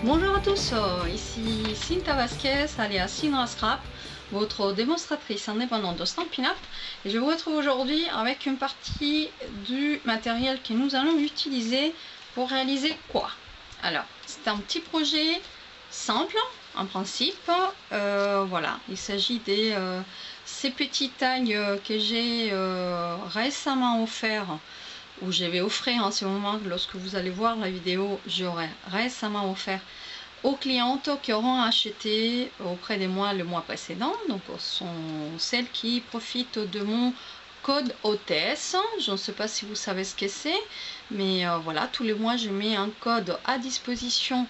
Bonjour à tous, ici Cinta Vasquez alias Cinra Scrap, votre démonstratrice indépendante de Stampin' Up, et je vous retrouve aujourd'hui avec une partie du matériel que nous allons utiliser pour réaliser quoi? Alors, c'est un petit projet simple en principe, voilà, il s'agit de ces petites tailles que j'ai récemment offert, où je vais offrir en ce moment. Lorsque vous allez voir la vidéo, j'aurai récemment offert aux clientes qui auront acheté auprès de moi le mois précédent. Donc ce sont celles qui profitent de mon code hôtesse. Je ne sais pas si vous savez ce que c'est, mais voilà, tous les mois je mets un code à disposition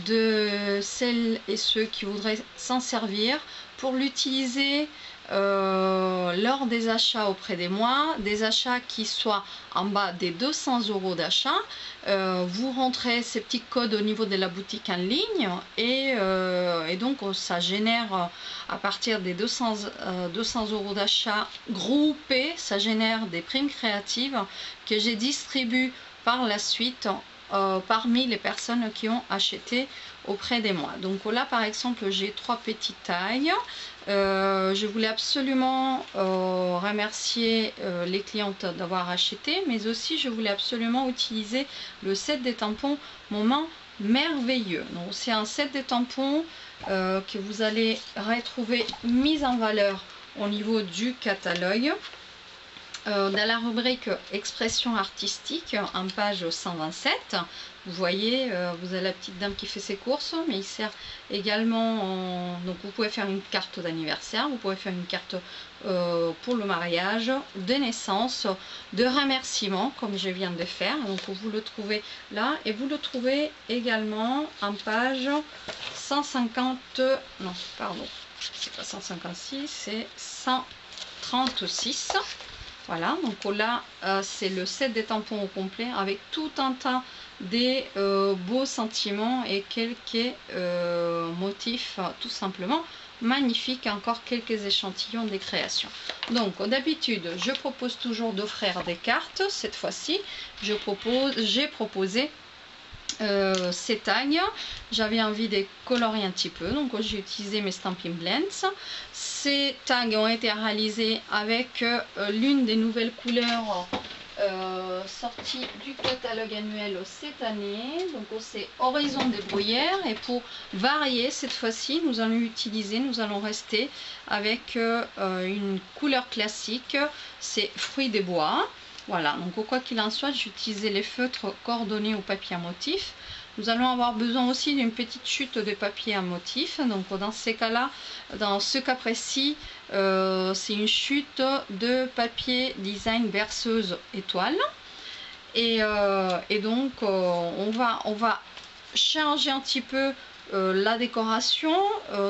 de celles et ceux qui voudraient s'en servir pour l'utiliser lors des achats auprès de moi, des achats qui soient en bas des 200 € d'achat. Vous rentrez ces petits codes au niveau de la boutique en ligne et donc ça génère à partir des 200 € d'achat groupés, ça génère des primes créatives que j'ai distribuées par la suite parmi les personnes qui ont acheté auprès de moi. Donc là par exemple j'ai 3 petites tailles. Je voulais absolument remercier les clientes d'avoir acheté, mais aussi je voulais absolument utiliser le set des tampons Moment Merveilleux. Donc c'est un set de tampons que vous allez retrouver mis en valeur au niveau du catalogue. Dans la rubrique expression artistique en page 127, vous voyez, vous avez la petite dame qui fait ses courses, mais il sert également donc vous pouvez faire une carte d'anniversaire, vous pouvez faire une carte pour le mariage, de naissance, de remerciement comme je viens de faire. Donc vous le trouvez là, et vous le trouvez également en page 150, non pardon, c'est pas 156, c'est 136. Voilà, donc là c'est le set des tampons au complet avec tout un tas des beaux sentiments et quelques motifs tout simplement magnifiques. Encore quelques échantillons des créations. Donc d'habitude je propose toujours d'offrir des cartes. Cette fois-ci j'ai proposé ces tailles. J'avais envie de colorier un petit peu, donc j'ai utilisé mes Stampin' Blends. Ces tags ont été réalisés avec l'une des nouvelles couleurs sorties du catalogue annuel cette année. Donc c'est Horizon des bruyères, et pour varier cette fois-ci nous allons rester avec une couleur classique, c'est Fruits des bois. Voilà, donc quoi qu'il en soit, j'ai utilisé les feutres coordonnés au papier à motif. Nous allons avoir besoin aussi d'une petite chute de papier à motif. Donc dans ces cas-là, dans ce cas précis, c'est une chute de papier design berceuse étoile. Et donc on va changer un petit peu la décoration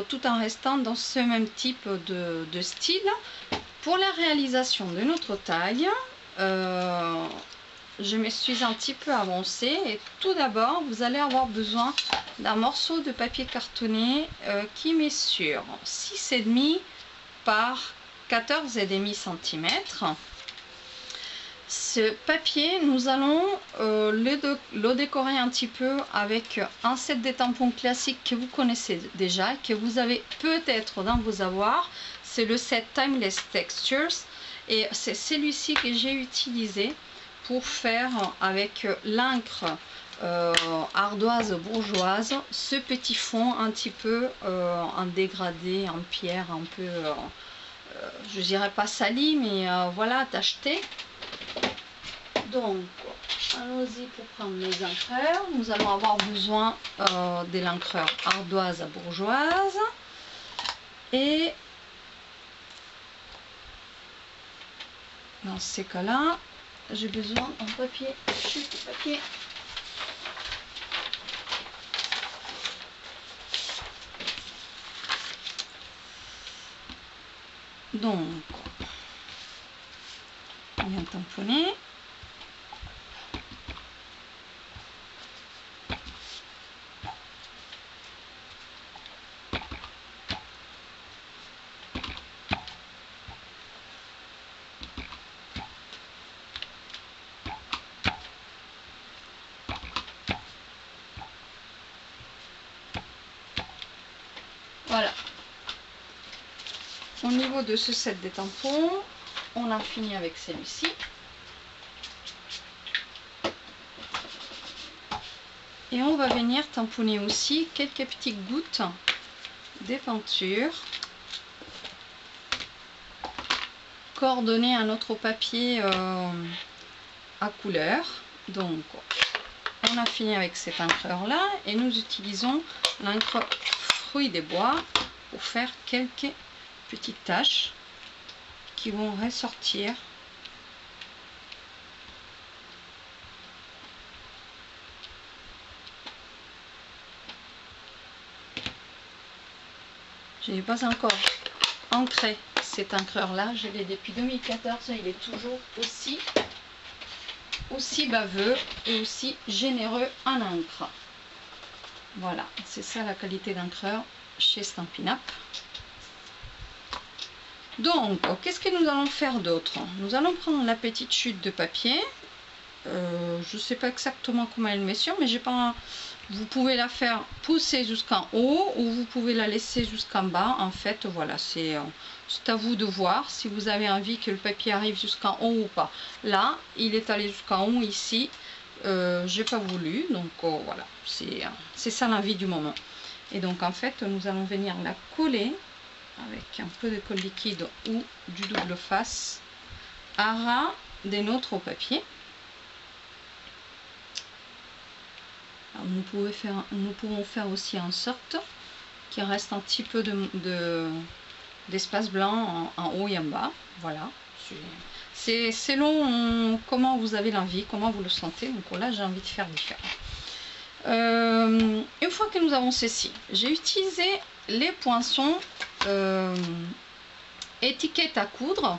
tout en restant dans ce même type de style. Pour la réalisation de notre taille, je me suis un petit peu avancée, et tout d'abord vous allez avoir besoin d'un morceau de papier cartonné qui mesure 6,5 par 14,5 cm. Ce papier, nous allons le décorer un petit peu avec un set de tampons classiques que vous connaissez déjà, que vous avez peut-être dans vos avoirs. C'est le set Timeless Textures, et c'est celui-ci que j'ai utilisé pour faire avec l'encre ardoise bourgeoise ce petit fond un petit peu en dégradé, en pierre, un peu je dirais pas sali, mais voilà, tacheté. Donc allons-y pour prendre les encreurs. Nous allons avoir besoin de l'encreur ardoise bourgeoise, et dans ces cas-là, j'ai besoin d'un papier, chute de papier. Donc, bien tamponné. Voilà. Au niveau de ce set des tampons, on a fini avec celui-ci. Et on va venir tamponner aussi quelques petites gouttes des peintures coordonnées à notre papier à couleur. Donc on a fini avec cette encreur là et nous utilisons l'encre fruits des bois pour faire quelques petites taches qui vont ressortir. Je n'ai pas encore ancré cet encreur là, je l'ai depuis 2014 et il est toujours aussi baveux et aussi généreux en encre. Voilà, c'est ça la qualité d'encreur chez Stampin' Up. Donc, qu'est-ce que nous allons faire d'autre? Nous allons prendre la petite chute de papier. Je ne sais pas exactement comment elle met sur, mais j'ai pas. Vous pouvez la faire pousser jusqu'en haut ou vous pouvez la laisser jusqu'en bas. En fait, voilà, c'est à vous de voir si vous avez envie que le papier arrive jusqu'en haut ou pas. Là, il est allé jusqu'en haut ici. J'ai pas voulu, donc voilà, c'est ça l'envie du moment. Et donc en fait, nous allons venir la coller avec un peu de colle liquide ou du double face à ras de notre papier. Alors, nous pouvons faire aussi en sorte qu'il reste un petit peu d'espace blanc en haut et en bas. Voilà, c'est selon comment vous avez l'envie, comment vous le sentez. Donc là, j'ai envie de faire différent. Une fois que nous avons ceci, j'ai utilisé les poinçons étiquettes à coudre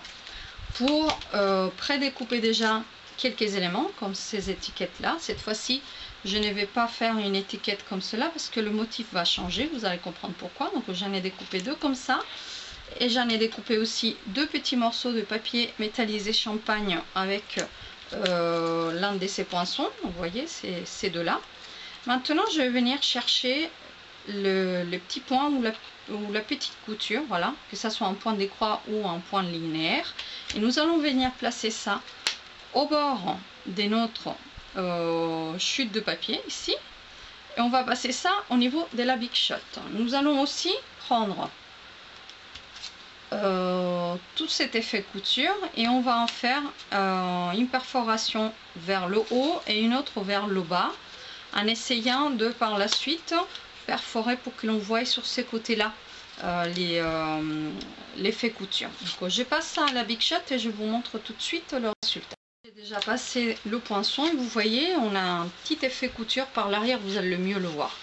pour prédécouper déjà quelques éléments comme ces étiquettes là. Cette fois-ci, je ne vais pas faire une étiquette comme cela parce que le motif va changer, vous allez comprendre pourquoi. Donc j'en ai découpé deux comme ça et j'en ai découpé aussi deux petits morceaux de papier métallisé champagne avec l'un de ces poinçons. Donc vous voyez, c'est ces deux là. Maintenant je vais venir chercher le petit point ou la petite couture, voilà, que ça soit un point de croix ou un point linéaire, et nous allons venir placer ça au bord de notre chute de papier ici, et on va passer ça au niveau de la Big Shot. Nous allons aussi prendre tout cet effet couture et on va en faire une perforation vers le haut et une autre vers le bas, en essayant de par la suite perforer pour que l'on voie sur ces côtés là l'effet couture. Donc je passe ça à la Big Shot et je vous montre tout de suite le résultat. J'ai déjà passé le poinçon et vous voyez, on a un petit effet couture par l'arrière, vous allez le mieux le voir.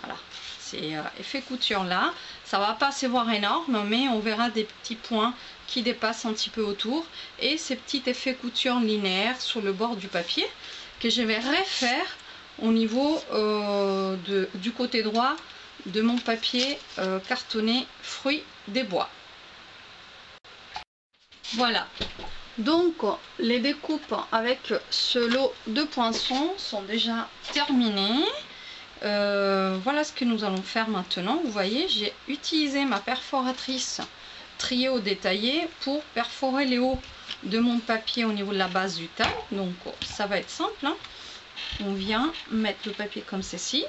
Voilà, c'est effet couture là, ça va pas se voir énorme, mais on verra des petits points qui dépassent un petit peu autour et ces petits effets couture linéaires sur le bord du papier que je vais refaire au niveau du côté droit de mon papier cartonné fruits des bois. Voilà, donc les découpes avec ce lot de poinçons sont déjà terminées. Voilà ce que nous allons faire maintenant. Vous voyez, j'ai utilisé ma perforatrice trio détaillé pour perforer les hauts de mon papier au niveau de la base du tas. Donc ça va être simple, hein. On vient mettre le papier comme ceci.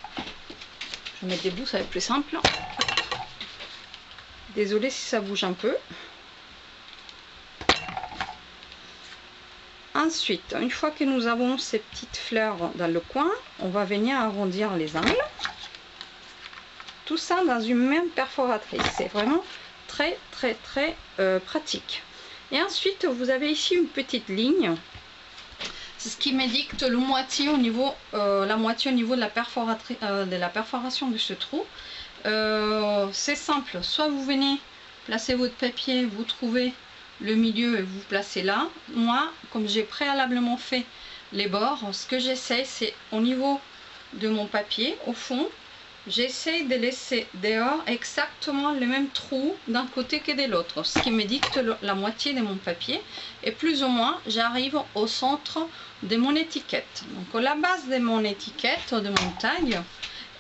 Je vais mettre des bouts, ça va être plus simple. Désolée si ça bouge un peu. Ensuite, une fois que nous avons ces petites fleurs dans le coin, on va venir arrondir les angles. Tout ça dans une même perforatrice. C'est vraiment très pratique. Et ensuite, vous avez ici une petite ligne. C'est ce qui m'édicte la moitié au niveau de la perforation de ce trou. C'est simple, soit vous venez placer votre papier, vous trouvez le milieu et vous placez là. Moi, comme j'ai préalablement fait les bords, ce que j'essaie, c'est au niveau de mon papier, au fond, j'essaie de laisser dehors exactement le même trou d'un côté que de l'autre, ce qui me dicte la moitié de mon papier, et plus ou moins j'arrive au centre de mon étiquette. Donc la base de mon étiquette, de mon tag,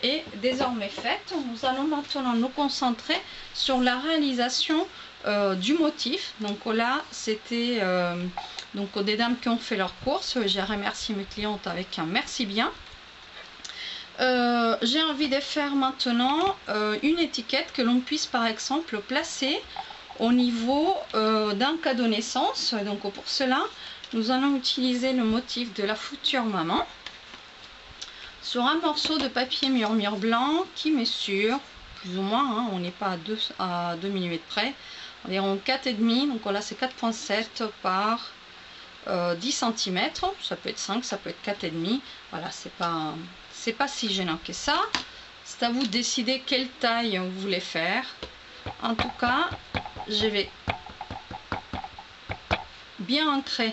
est désormais faite. Nous allons maintenant nous concentrer sur la réalisation du motif. Donc là, c'était donc des dames qui ont fait leurs courses. J'ai remercié mes clientes avec un merci bien. J'ai envie de faire maintenant une étiquette que l'on puisse par exemple placer au niveau d'un cadeau naissance. Donc pour cela, nous allons utiliser le motif de la future maman sur un morceau de papier murmure blanc qui mesure plus ou moins, hein, on n'est pas à 2 mm près, environ 4,5, donc là c'est 4,7 par 10 cm, ça peut être 5, ça peut être 4,5, voilà, c'est pas si gênant que ça. C'est à vous de décider quelle taille vous voulez faire. En tout cas, je vais bien ancrer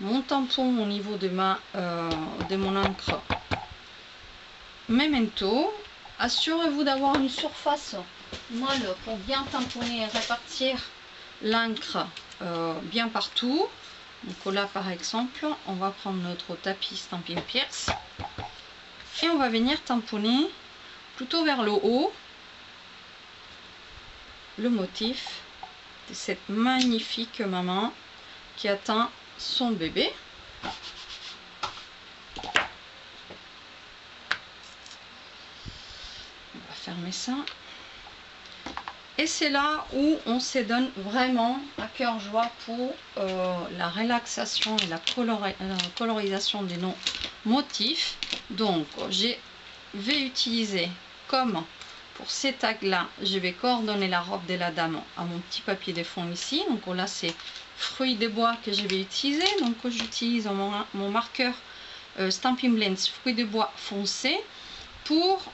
mon tampon au niveau de mon encre Memento. Assurez-vous d'avoir une surface molle pour bien tamponner et répartir l'encre bien partout. Donc là par exemple, on va prendre notre tapis Stampin' Pierce et on va venir tamponner plutôt vers le haut le motif de cette magnifique maman qui attend son bébé. On va fermer ça. Et c'est là où on se donne vraiment à cœur joie pour la relaxation et la colorisation de nos motifs. Donc je vais utiliser, comme pour ces tags là, je vais coordonner la robe de la dame à mon petit papier de fond ici. Donc là c'est fruits de bois que je vais utiliser. Donc j'utilise mon marqueur Stampin' Blends fruits de bois foncé pour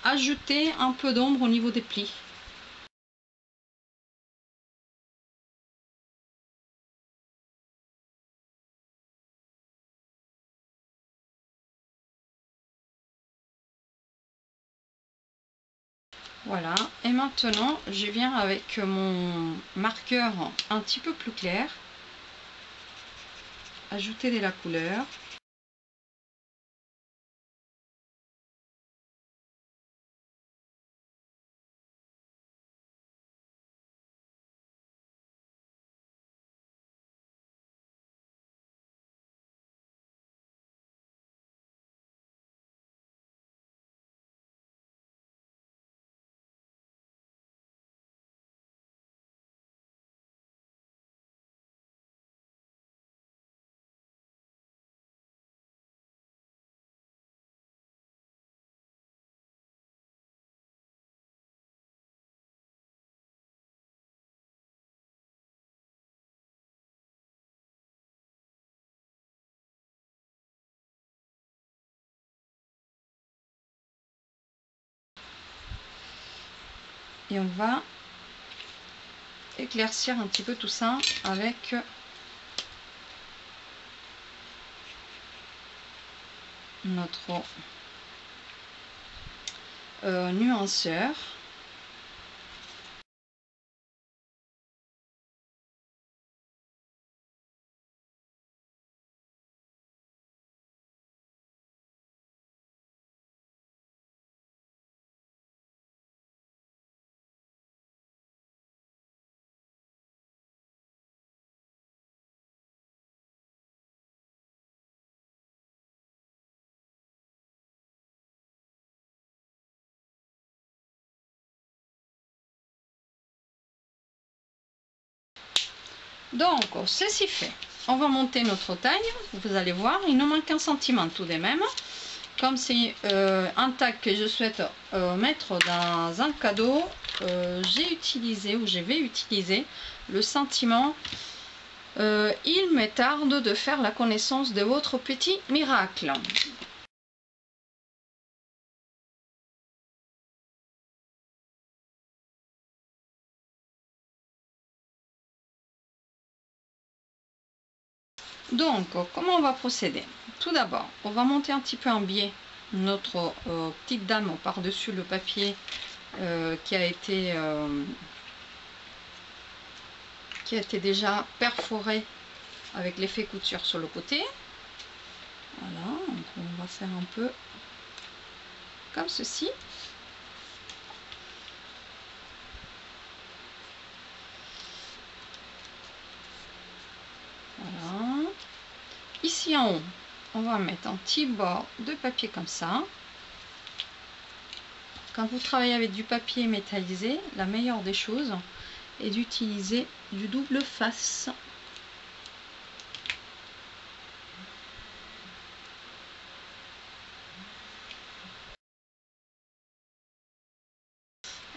ajouter un peu d'ombre au niveau des plis. Voilà, et maintenant je viens avec mon marqueur un petit peu plus clair, ajouter de la couleur. Et on va éclaircir un petit peu tout ça avec notre nuanceur. Donc ceci fait, on va monter notre taille. Vous allez voir, il nous manque 1 cm tout de même. Comme c'est un tag que je souhaite mettre dans un cadeau, j'ai utilisé ou je vais utiliser le sentiment il me tarde de faire la connaissance de votre petit miracle. Donc, comment on va procéder? Tout d'abord, on va monter un petit peu en biais notre petite dame par-dessus le papier qui a été déjà perforé avec l'effet couture sur le côté. Voilà, donc on va faire un peu comme ceci. Voilà. Ici en haut, on va mettre un petit bord de papier comme ça. Quand vous travaillez avec du papier métallisé, la meilleure des choses est d'utiliser du double face.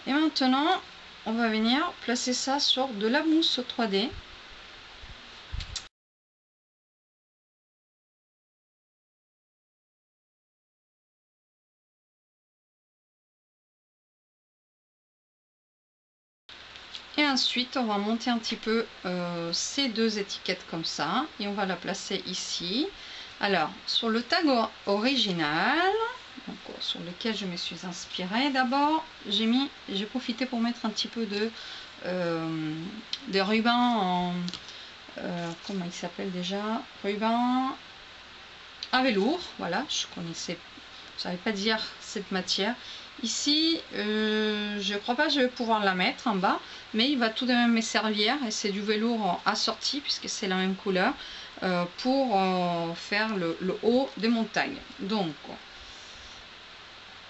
Et maintenant, on va venir placer ça sur de la mousse 3D. Et ensuite, on va monter un petit peu ces deux étiquettes comme ça. Et on va la placer ici. Alors, sur le tag original, donc, sur lequel je me suis inspirée, d'abord, j'ai profité pour mettre un petit peu de ruban en... comment il s'appelle déjà? Ruban à velours. Voilà, je connaissais... Je savais pas dire cette matière. Ici, je crois pas que je vais pouvoir la mettre en bas, mais il va tout de même me servir, et c'est du velours assorti puisque c'est la même couleur, pour faire le haut des montagnes. Donc,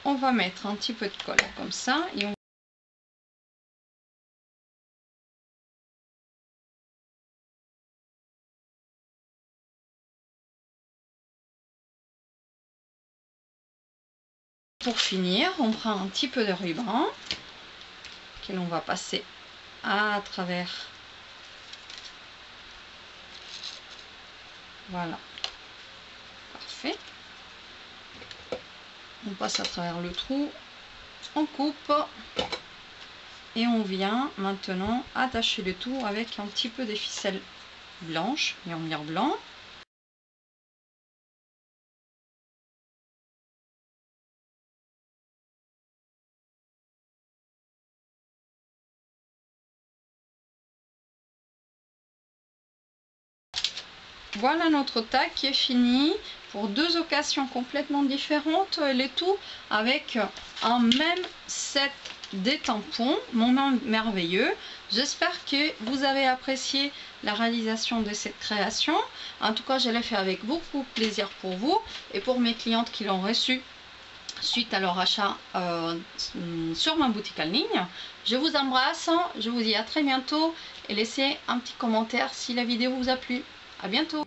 on va mettre un petit peu de colle comme ça, et on pour finir, on prend un petit peu de ruban que l'on va passer à travers. Voilà, parfait. On passe à travers le trou, on coupe et on vient maintenant attacher le tout avec un petit peu de ficelle blanche et en mire blanc. Voilà notre tag qui est fini pour deux occasions complètement différentes, le tout avec un même set des tampons, moment merveilleux. J'espère que vous avez apprécié la réalisation de cette création. En tout cas, je l'ai fait avec beaucoup de plaisir pour vous et pour mes clientes qui l'ont reçu suite à leur achat sur ma boutique en ligne. Je vous embrasse, je vous dis à très bientôt et laissez un petit commentaire si la vidéo vous a plu. À bientôt.